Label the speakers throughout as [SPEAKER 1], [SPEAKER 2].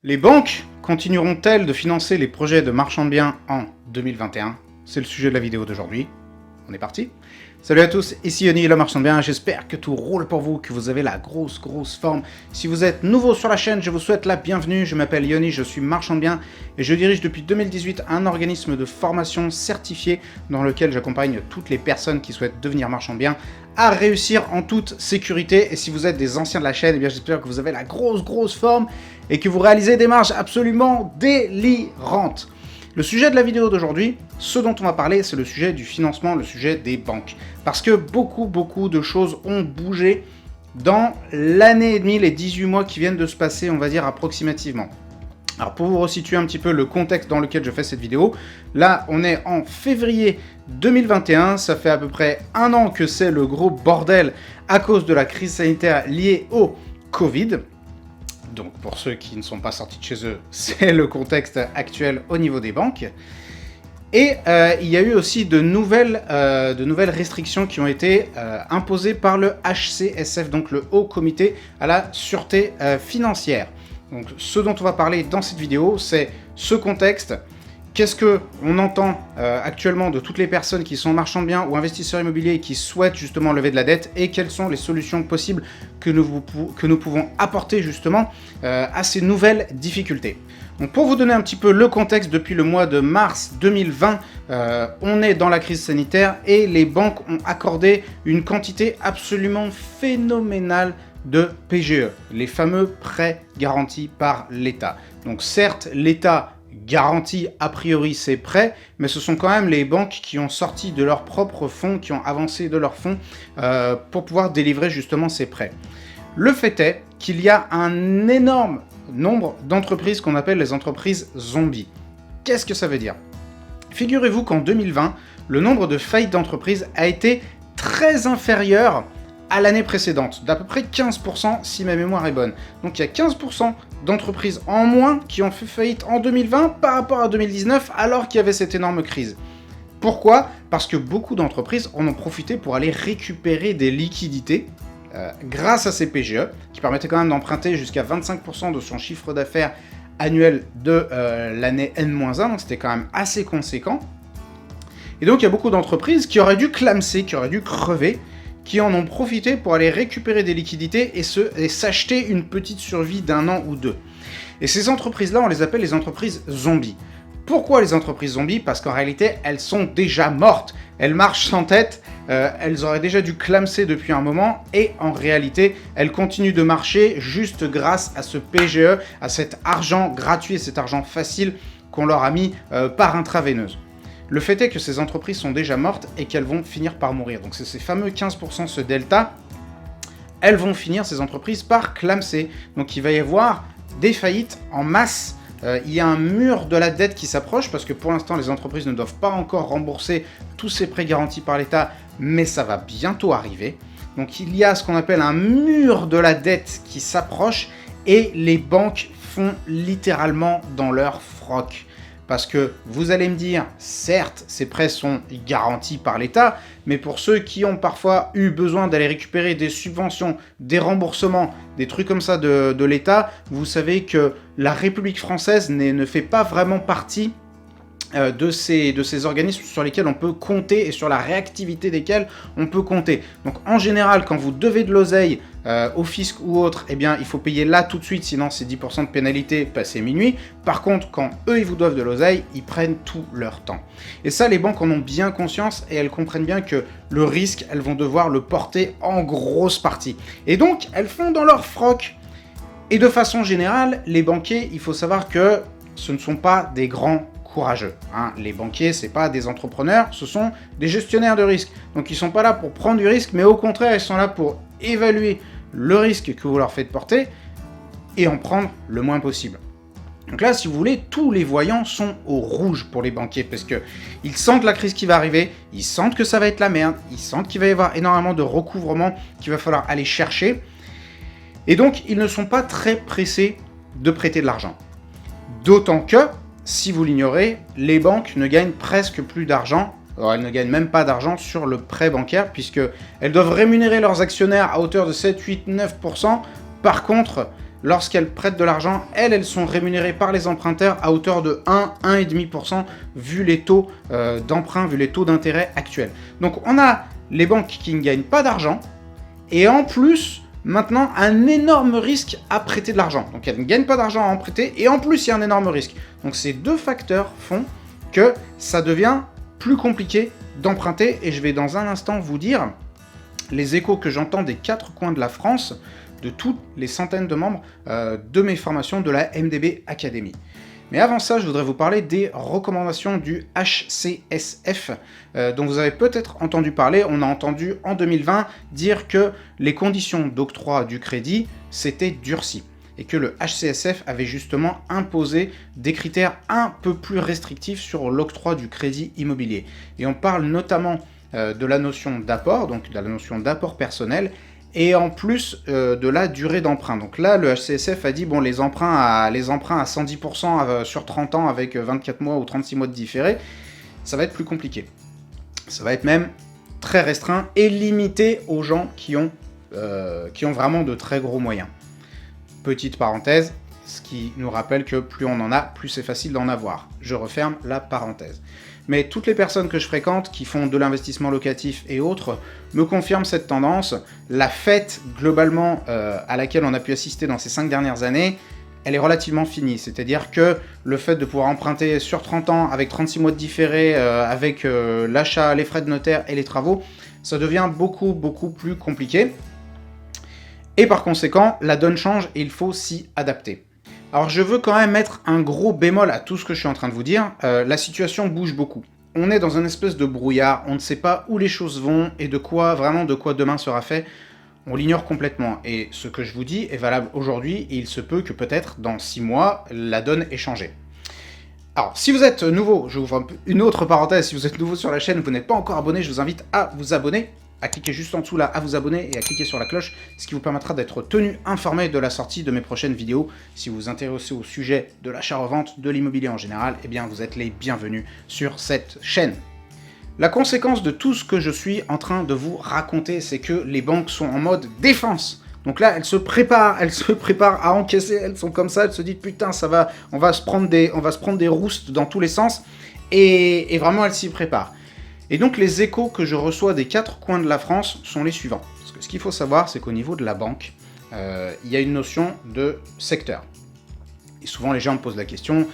[SPEAKER 1] Les banques continueront-elles de financer les projets de marchands de biens en 2021? C'est le sujet de la vidéo d'aujourd'hui. On est parti. Salut à tous, ici Yoni, le marchand de biens. J'espère que tout roule pour vous, que vous avez la grosse forme. Si vous êtes nouveau sur la chaîne, je vous souhaite la bienvenue. Je m'appelle Yoni, je suis marchand de biens et je dirige depuis 2018 un organisme de formation certifié dans lequel j'accompagne toutes les personnes qui souhaitent devenir marchand de biens à réussir en toute sécurité. Et si vous êtes des anciens de la chaîne, eh bien j'espère que vous avez la grosse forme et que vous réalisez des marges absolument délirantes. Le sujet de la vidéo d'aujourd'hui, ce dont on va parler, c'est le sujet du financement, le sujet des banques. Parce que beaucoup de choses ont bougé dans l'année et demie, les 18 mois qui viennent de se passer, on va dire approximativement. Alors pour vous resituer un petit peu le contexte dans lequel je fais cette vidéo, là on est en février 2021, ça fait à peu près un an que c'est le gros bordel à cause de la crise sanitaire liée au Covid. Donc pour ceux qui ne sont pas sortis de chez eux, c'est le contexte actuel au niveau des banques. Et il y a eu aussi de nouvelles restrictions qui ont été imposées par le HCSF, donc le Haut Comité à la Sûreté Financière. Donc ce dont on va parler dans cette vidéo, c'est ce contexte. Qu'est-ce qu'on entend actuellement de toutes les personnes qui sont marchands de biens ou investisseurs immobiliers et qui souhaitent justement lever de la dette, et quelles sont les solutions possibles que nous pouvons apporter justement à ces nouvelles difficultés. Donc pour vous donner un petit peu le contexte, depuis le mois de mars 2020, on est dans la crise sanitaire et les banques ont accordé une quantité absolument phénoménale de PGE, les fameux prêts garantis par l'État. Donc certes, l'État garantit a priori ces prêts, mais ce sont quand même les banques qui ont sorti de leurs propres fonds, qui ont avancé de leurs fonds pour pouvoir délivrer justement ces prêts. Le fait est qu'il y a un énorme nombre d'entreprises qu'on appelle les entreprises zombies. Qu'est-ce que ça veut dire? Figurez-vous qu'en 2020, le nombre de faillites d'entreprises a été très inférieur à l'année précédente, d'à peu près 15% si ma mémoire est bonne. Donc il y a 15% d'entreprises en moins qui ont fait faillite en 2020 par rapport à 2019, alors qu'il y avait cette énorme crise. Pourquoi? Parce que beaucoup d'entreprises en ont profité pour aller récupérer des liquidités grâce à ces PGE, qui permettaient quand même d'emprunter jusqu'à 25% de son chiffre d'affaires annuel de l'année N-1, donc c'était quand même assez conséquent. Et donc il y a beaucoup d'entreprises qui auraient dû clamser, qui auraient dû crever, qui en ont profité pour aller récupérer des liquidités et s'acheter une petite survie d'un an ou deux. Et ces entreprises-là, on les appelle les entreprises zombies. Pourquoi les entreprises zombies? Parce qu'en réalité, elles sont déjà mortes. Elles marchent sans tête, elles auraient déjà dû clamser depuis un moment, et en réalité, elles continuent de marcher juste grâce à ce PGE, à cet argent gratuit, cet argent facile qu'on leur a mis par intraveineuse. Le fait est que ces entreprises sont déjà mortes et qu'elles vont finir par mourir. Donc c'est ces fameux 15%, ce delta, elles vont finir, ces entreprises, par clamser. Donc il va y avoir des faillites en masse. Il y a un mur de la dette qui s'approche, parce que pour l'instant les entreprises ne doivent pas encore rembourser tous ces prêts garantis par l'État, mais ça va bientôt arriver. Donc il y a ce qu'on appelle un mur de la dette qui s'approche, et les banques font littéralement dans leur froc. Parce que vous allez me dire, certes, ces prêts sont garantis par l'État, mais pour ceux qui ont parfois eu besoin d'aller récupérer des subventions, des remboursements, des trucs comme ça de l'État, vous savez que la République française ne fait pas vraiment partie de ces organismes sur lesquels on peut compter et sur la réactivité desquels on peut compter. Donc en général, quand vous devez de l'oseille au fisc ou autre, eh bien il faut payer là tout de suite, sinon c'est 10% de pénalité passé minuit. Par contre, quand eux ils vous doivent de l'oseille, ils prennent tout leur temps. Et ça, les banques en ont bien conscience, et elles comprennent bien que le risque, elles vont devoir le porter en grosse partie. Et donc, elles font dans leur froc. Et de façon générale, les banquiers, il faut savoir que ce ne sont pas des grands courageux. Les banquiers, c'est pas des entrepreneurs, ce sont des gestionnaires de risque. Donc ils sont pas là pour prendre du risque, mais au contraire, ils sont là pour évaluer le risque que vous leur faites porter et en prendre le moins possible. Donc là, si vous voulez, tous les voyants sont au rouge pour les banquiers, parce que ils sentent la crise qui va arriver, ils sentent que ça va être la merde, ils sentent qu'il va y avoir énormément de recouvrement qu'il va falloir aller chercher, et donc ils ne sont pas très pressés de prêter de l'argent. D'autant que, si vous l'ignorez, les banques ne gagnent presque plus d'argent. Alors elles ne gagnent même pas d'argent sur le prêt bancaire, puisqu'elles doivent rémunérer leurs actionnaires à hauteur de 7, 8, 9%. Par contre, lorsqu'elles prêtent de l'argent, elles sont rémunérées par les emprunteurs à hauteur de 1,5% vu les taux d'emprunt, vu les taux d'intérêt actuels. Donc on a les banques qui ne gagnent pas d'argent, et en plus, maintenant, un énorme risque à prêter de l'argent. Donc elles ne gagnent pas d'argent à en prêter, et en plus, il y a un énorme risque. Donc ces deux facteurs font que ça devient plus compliqué d'emprunter, et je vais dans un instant vous dire les échos que j'entends des quatre coins de la France, de toutes les centaines de membres de mes formations de la MDB Academy. Mais avant ça, je voudrais vous parler des recommandations du HCSF, dont vous avez peut-être entendu parler. On a entendu en 2020 dire que les conditions d'octroi du crédit s'étaient durcies, et que le HCSF avait justement imposé des critères un peu plus restrictifs sur l'octroi du crédit immobilier. Et on parle notamment de la notion d'apport, donc de la notion d'apport personnel, et en plus de la durée d'emprunt. Donc là, le HCSF a dit, bon, les emprunts à 110% sur 30 ans avec 24 mois ou 36 mois de différé, ça va être plus compliqué. Ça va être même très restreint et limité aux gens qui ont vraiment de très gros moyens. Petite parenthèse, ce qui nous rappelle que plus on en a, plus c'est facile d'en avoir. Je referme la parenthèse. Mais toutes les personnes que je fréquente, qui font de l'investissement locatif et autres, me confirment cette tendance. La fête, globalement, à laquelle on a pu assister dans ces 5 dernières années, elle est relativement finie. C'est-à-dire que le fait de pouvoir emprunter sur 30 ans, avec 36 mois de différé, avec l'achat, les frais de notaire et les travaux, ça devient beaucoup plus compliqué. Et par conséquent, la donne change et il faut s'y adapter. Alors je veux quand même mettre un gros bémol à tout ce que je suis en train de vous dire. La situation bouge beaucoup. On est dans une espèce de brouillard, on ne sait pas où les choses vont et de quoi demain sera fait. On l'ignore complètement. Et ce que je vous dis est valable aujourd'hui, et il se peut que peut-être dans 6 mois, la donne ait changé. Alors, si vous êtes nouveau, je vous ouvre une autre parenthèse, si vous êtes nouveau sur la chaîne, vous n'êtes pas encore abonné, je vous invite à vous abonner, à cliquer juste en dessous là, à vous abonner et à cliquer sur la cloche, ce qui vous permettra d'être tenu informé de la sortie de mes prochaines vidéos. Si vous vous intéressez au sujet de l'achat-revente, de l'immobilier en général, eh bien vous êtes les bienvenus sur cette chaîne. La conséquence de tout ce que je suis en train de vous raconter, c'est que les banques sont en mode défense. Donc là, elles se préparent à encaisser, elles sont comme ça, elles se disent putain, on va se prendre des roustes dans tous les sens, et vraiment elles s'y préparent. Et donc les échos que je reçois des 4 coins de la France sont les suivants. Parce que ce qu'il faut savoir, c'est qu'au niveau de la banque, il y a une notion de secteur. Et souvent les gens me posent la question,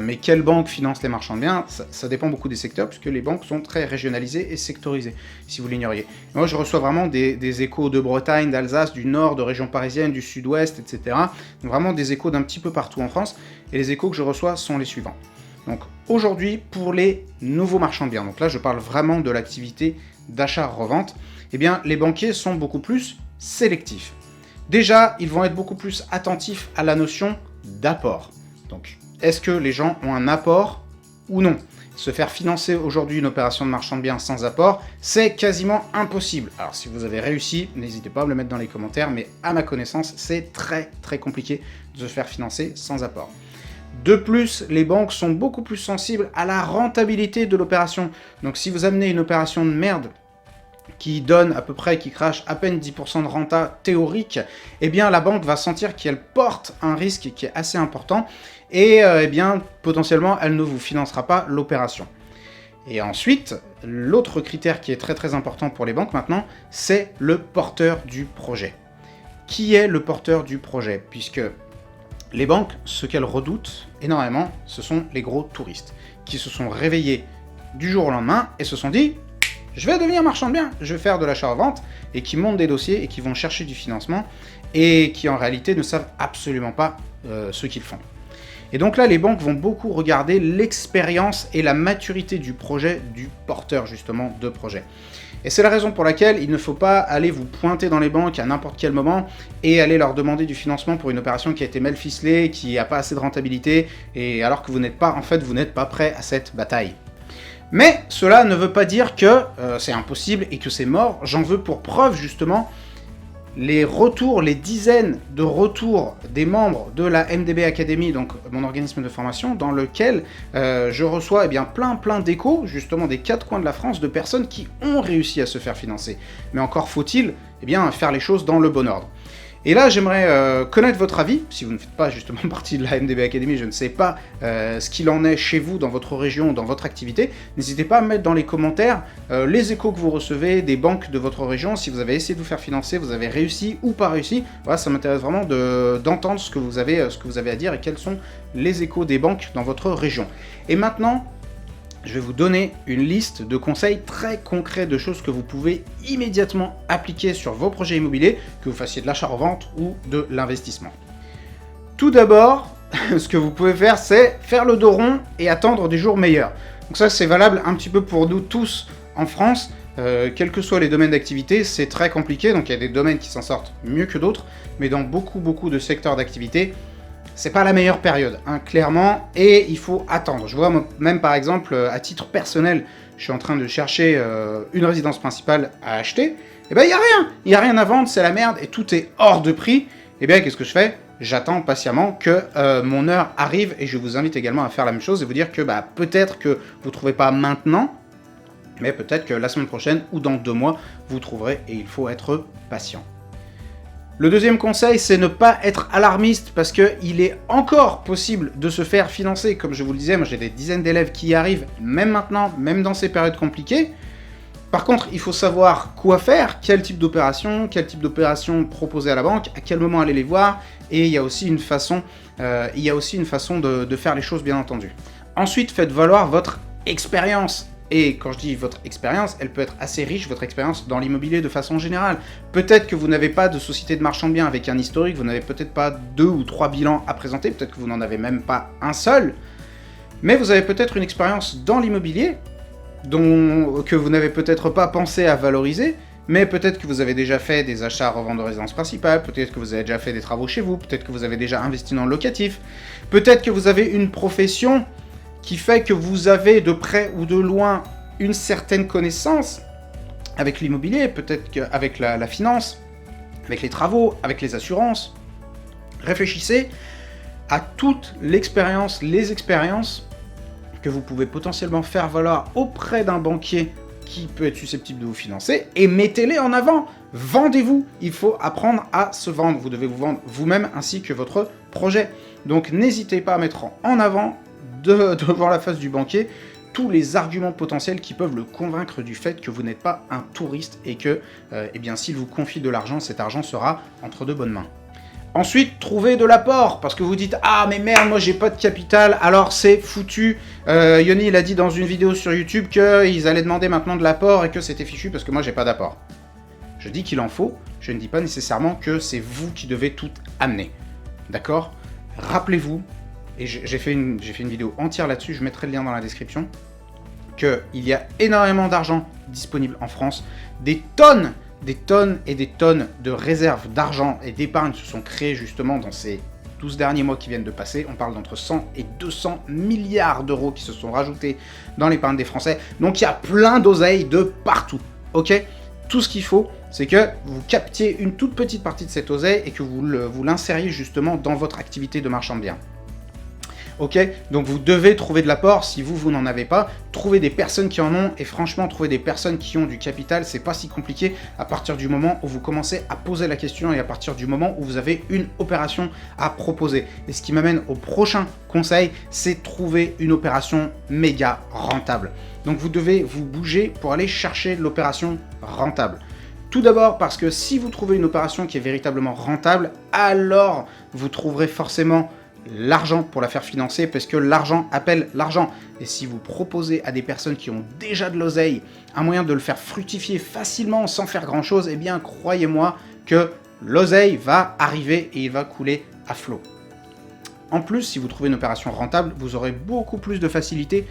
[SPEAKER 1] mais quelle banque finance les marchands de biens? Ça dépend beaucoup des secteurs, puisque les banques sont très régionalisées et sectorisées, si vous l'ignoriez. Moi je reçois vraiment des échos de Bretagne, d'Alsace, du Nord, de régions parisiennes, du Sud-Ouest, etc. Donc vraiment des échos d'un petit peu partout en France, et les échos que je reçois sont les suivants. Donc aujourd'hui, pour les nouveaux marchands de biens, donc là je parle vraiment de l'activité d'achat-revente, eh bien les banquiers sont beaucoup plus sélectifs. Déjà, ils vont être beaucoup plus attentifs à la notion d'apport. Donc, est-ce que les gens ont un apport ou non? Se faire financer aujourd'hui une opération de marchand de biens sans apport, c'est quasiment impossible. Alors si vous avez réussi, n'hésitez pas à me le mettre dans les commentaires, mais à ma connaissance, c'est très compliqué de se faire financer sans apport. De plus, les banques sont beaucoup plus sensibles à la rentabilité de l'opération. Donc si vous amenez une opération de merde qui donne à peu près, qui crache à peine 10% de renta théorique, eh bien la banque va sentir qu'elle porte un risque qui est assez important, et eh bien potentiellement elle ne vous financera pas l'opération. Et ensuite, l'autre critère qui est très important pour les banques maintenant, c'est le porteur du projet. Qui est le porteur du projet? Puisque les banques, ce qu'elles redoutent énormément, ce sont les gros touristes, qui se sont réveillés du jour au lendemain et se sont dit « je vais devenir marchand de biens, je vais faire de l'achat-revente », et qui montent des dossiers et qui vont chercher du financement, et qui en réalité ne savent absolument pas ce qu'ils font. Et donc là, les banques vont beaucoup regarder l'expérience et la maturité du projet, du porteur justement de projet. Et c'est la raison pour laquelle il ne faut pas aller vous pointer dans les banques à n'importe quel moment et aller leur demander du financement pour une opération qui a été mal ficelée, qui n'a pas assez de rentabilité, et alors que vous n'êtes pas prêt à cette bataille. Mais cela ne veut pas dire que c'est impossible et que c'est mort. J'en veux pour preuve justement les retours, les dizaines de retours des membres de la MDB Academy, donc mon organisme de formation, dans lequel je reçois plein d'échos, justement des 4 coins de la France, de personnes qui ont réussi à se faire financer. Mais encore faut-il faire les choses dans le bon ordre. Et là, j'aimerais connaître votre avis, si vous ne faites pas justement partie de la MDB Academy, je ne sais pas ce qu'il en est chez vous, dans votre région, dans votre activité. N'hésitez pas à mettre dans les commentaires les échos que vous recevez des banques de votre région, si vous avez essayé de vous faire financer, vous avez réussi ou pas réussi. Voilà, ça m'intéresse vraiment d'entendre ce que vous avez à dire et quels sont les échos des banques dans votre région. Et maintenant, je vais vous donner une liste de conseils très concrets de choses que vous pouvez immédiatement appliquer sur vos projets immobiliers, que vous fassiez de l'achat-revente ou de l'investissement. Tout d'abord, ce que vous pouvez faire, c'est faire le dos rond et attendre des jours meilleurs. Donc ça, c'est valable un petit peu pour nous tous en France. Quels que soient les domaines d'activité, c'est très compliqué. Donc il y a des domaines qui s'en sortent mieux que d'autres, mais dans beaucoup de secteurs d'activité, c'est pas la meilleure période, hein, clairement, et il faut attendre. Je vois même par exemple, à titre personnel, je suis en train de chercher une résidence principale à acheter, et ben il y a rien à vendre, c'est la merde, et tout est hors de prix. Et bien qu'est-ce que je fais? J'attends patiemment que mon heure arrive, et je vous invite également à faire la même chose et vous dire que peut-être que vous ne trouvez pas maintenant, mais peut-être que la semaine prochaine ou dans 2 mois, vous trouverez, et il faut être patient. Le deuxième conseil, c'est ne pas être alarmiste parce qu'il est encore possible de se faire financer. Comme je vous le disais, moi j'ai des dizaines d'élèves qui y arrivent, même maintenant, même dans ces périodes compliquées. Par contre, il faut savoir quoi faire, quel type d'opération proposer à la banque, à quel moment aller les voir, et il y a aussi une façon, de faire les choses, bien entendu. Ensuite, faites valoir votre expérience. Et quand je dis votre expérience, elle peut être assez riche, votre expérience dans l'immobilier de façon générale. Peut-être que vous n'avez pas de société de marchand de biens avec un historique, vous n'avez peut-être pas 2 ou 3 bilans à présenter, peut-être que vous n'en avez même pas un seul, mais vous avez peut-être une expérience dans l'immobilier que vous n'avez peut-être pas pensé à valoriser, mais peut-être que vous avez déjà fait des achats-reventes de résidence principale, peut-être que vous avez déjà fait des travaux chez vous, peut-être que vous avez déjà investi dans le locatif, peut-être que vous avez une profession qui fait que vous avez de près ou de loin une certaine connaissance avec l'immobilier, peut-être qu'avec la finance, avec les travaux, avec les assurances. Réfléchissez à toute l'expérience, les expériences que vous pouvez potentiellement faire valoir auprès d'un banquier qui peut être susceptible de vous financer, et mettez-les en avant. Vendez-vous. Il faut apprendre à se vendre. Vous devez vous vendre vous-même ainsi que votre projet. Donc n'hésitez pas à mettre en avant devant la face du banquier tous les arguments potentiels qui peuvent le convaincre du fait que vous n'êtes pas un touriste et que, s'il vous confie de l'argent, cet argent sera entre de bonnes mains. Ensuite, trouvez de l'apport, parce que vous dites « Ah, mais merde, moi j'ai pas de capital, alors c'est foutu. Yoni, il a dit dans une vidéo sur YouTube qu'ils allaient demander maintenant de l'apport et que c'était fichu parce que moi j'ai pas d'apport. » Je dis qu'il en faut, je ne dis pas nécessairement que c'est vous qui devez tout amener. D'accord? Rappelez-vous, et j'ai fait une vidéo entière là-dessus, je mettrai le lien dans la description, qu'il y a énormément d'argent disponible en France, des tonnes et des tonnes de réserves d'argent et d'épargne se sont créées justement dans ces 12 derniers mois qui viennent de passer. On parle d'entre 100 et 200 milliards d'euros qui se sont rajoutés dans l'épargne des Français. Donc il y a plein d'oseille de partout, ok? Tout ce qu'il faut, c'est que vous captiez une toute petite partie de cette oseille et que vous l'insériez justement dans votre activité de marchand de biens. Ok, donc vous devez trouver de l'apport. Si vous n'en avez pas, trouvez des personnes qui en ont, et franchement, trouver des personnes qui ont du capital, c'est pas si compliqué à partir du moment où vous commencez à poser la question et à partir du moment où vous avez une opération à proposer. Et ce qui m'amène au prochain conseil, c'est trouver une opération méga rentable. Donc vous devez vous bouger pour aller chercher l'opération rentable. Tout d'abord parce que si vous trouvez une opération qui est véritablement rentable, alors vous trouverez forcément l'argent pour la faire financer, parce que l'argent appelle l'argent. Et si vous proposez à des personnes qui ont déjà de l'oseille un moyen de le faire fructifier facilement sans faire grand chose, eh bien croyez-moi que l'oseille va arriver et il va couler à flot. En plus, si vous trouvez une opération rentable, vous aurez beaucoup plus de facilité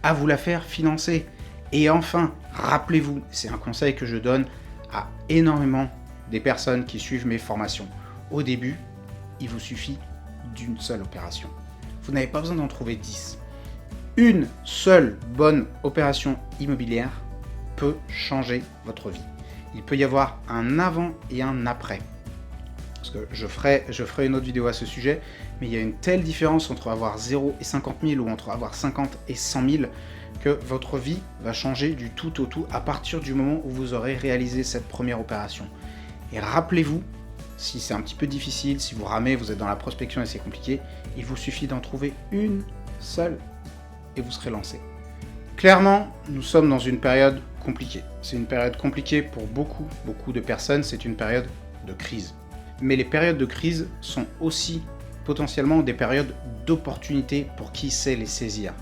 [SPEAKER 1] à vous la faire financer. Et enfin, rappelez-vous, c'est un conseil que je donne à énormément des personnes qui suivent mes formations. Au début, il vous suffit d'une seule opération. Vous n'avez pas besoin d'en trouver 10. Une seule bonne opération immobilière peut changer votre vie. Il peut y avoir un avant et un après. Parce que je ferai une autre vidéo à ce sujet, mais il y a une telle différence entre avoir 0 et 50 000 ou entre avoir 50 et 100 000 que votre vie va changer du tout au tout à partir du moment où vous aurez réalisé cette première opération. Et rappelez-vous, Si c'est un petit peu difficile, si vous ramez, vous êtes dans la prospection et c'est compliqué, il vous suffit d'en trouver une seule et vous serez lancé. Clairement, nous sommes dans une période compliquée. C'est une période compliquée pour beaucoup de personnes, c'est une période de crise. Mais les périodes de crise sont aussi potentiellement des périodes d'opportunité pour qui sait les saisir.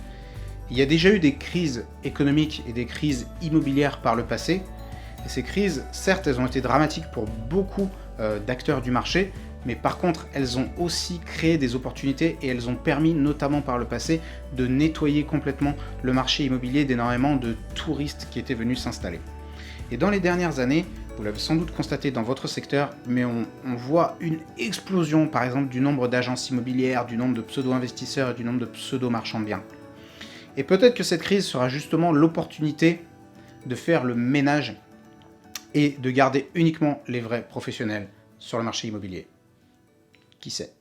[SPEAKER 1] Il y a déjà eu des crises économiques et des crises immobilières par le passé, et ces crises, certes, elles ont été dramatiques pour beaucoup d'acteurs du marché, mais par contre, elles ont aussi créé des opportunités et elles ont permis, notamment par le passé, de nettoyer complètement le marché immobilier d'énormément de touristes qui étaient venus s'installer. Et dans les dernières années, vous l'avez sans doute constaté dans votre secteur, mais on voit une explosion, par exemple, du nombre d'agences immobilières, du nombre de pseudo-investisseurs et du nombre de pseudo-marchands de biens. Et peut-être que cette crise sera justement l'opportunité de faire le ménage et de garder uniquement les vrais professionnels sur le marché immobilier. Qui sait ?